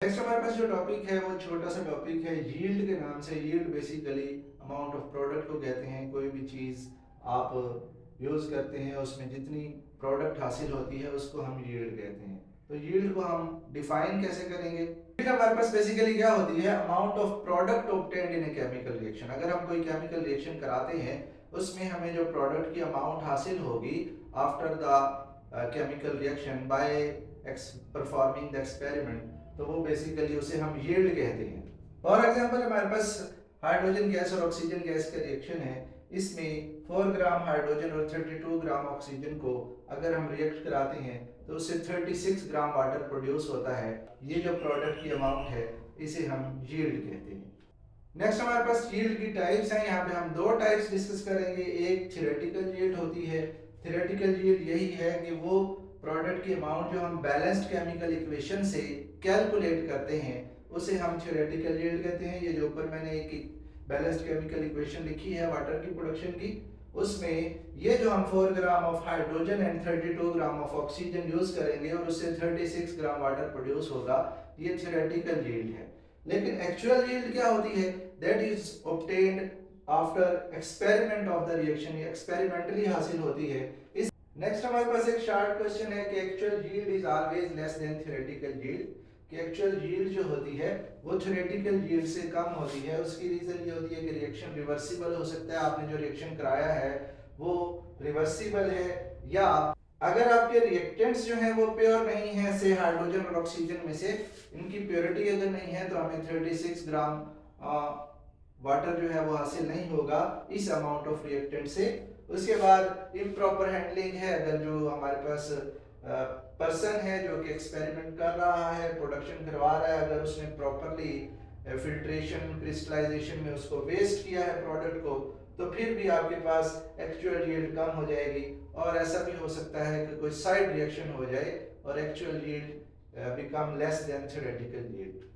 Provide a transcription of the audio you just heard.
Next हमारे पास जो topic है वो छोटा सा टॉपिक है यील्ड के नाम से। Yield basically amount of product को कहते हैं। कोई भी चीज़ आप यूज़ करते हैं उसमें जितनी प्रोडक्ट हासिल होती है उसको हम यील्ड कहते हैं। तो यील्ड को हम डिफाइन कैसे करेंगे? यील्ड हमारे पास बेसिकली क्या होती है? Amount of product obtained in a chemical reaction. अगर हम कोई केमिकल रिएक्शन कराते हैं उसमें हमें जो प्रोडक्ट की अमाउंट हासिल होगी after the chemical reaction by performing the experiment, तो वो बेसिकली उसे हम यील्ड कहते हैं। फॉर एग्जांपल हमारे पास हाइड्रोजन गैस और ऑक्सीजन गैस का रिएक्शन है। इसमें 4 ग्राम हाइड्रोजन और 32 ग्राम ऑक्सीजन को अगर हम रिएक्ट कराते हैं तो उससे 36 ग्राम वाटर प्रोड्यूस होता है। ये जो प्रोडक्ट की अमाउंट है इसे हम यील्ड कहते हैं। नेक्स्ट हमारे पास यील्ड की टाइप्स हैं। यहाँ पे हम दो टाइप्स डिस्कस करेंगे। एक थ्योरेटिकल यील्ड होती है। थ्योरेटिकल यील्ड यही है कि वो प्रोडक्ट की अमाउंट जो हम बैलेंस्ड केमिकल इक्वेशन से कैलकुलेट करते हैं उसे हम थ्योरेटिकल यील्ड कहते हैं। ये जो ऊपर मैंने एक बैलेंस्ड केमिकल इक्वेशन लिखी है वाटर की प्रोडक्शन की, उसमें ये जो हम 4 gram of hydrogen and 32 gram of oxygen use करेंगे और उससे 36 ग्राम वाटर प्रोड्यूस होगा, ये थ्योरेटिकल यील्ड है। लेकिन एक्चुअल यील्ड क्या होती है? That is obtained after experiment of the reaction. ये एक्सपेरिमेंटली हासिल होती है। इस नेक्स्ट हमारे पास एक शॉर्ट क्वेश्चन है कि actual yield is always less than theoretical yield. कि एक्चुअल यील्ड जो होती है वो थ्योरेटिकल यील्ड से कम होती है। उसकी रीजन ये होती है कि रिएक्शन रिवर्सिबल हो सकता है। आपने जो रिएक्शन कराया है वो रिवर्सिबल है, या अगर आपके रिएक्टेंट्स जो हैं वो प्योर नहीं है, से हाइड्रोजन और ऑक्सीजन में से इनकी प्योरिटी अगर नहीं है तो हमें 36 ग्राम वाटर जो है वो हासिल नहीं होगा इस अमाउंट ऑफ रिएक्टेंट से। उसके बाद इम्प्रॉपर हैंडलिंग है। अगर जो हमारे पास पर्सन है जो कि एक्सपेरिमेंट कर रहा है, प्रोडक्शन करवा रहा है, अगर उसने प्रॉपरली फिल्ट्रेशन क्रिस्टलाइजेशन में उसको वेस्ट किया है प्रोडक्ट को, तो फिर भी आपके पास एक्चुअल यील्ड कम हो जाएगी। और ऐसा भी हो सकता है कि कोई साइड रिएक्शन हो जाए और actual yield become less than theoretical yield.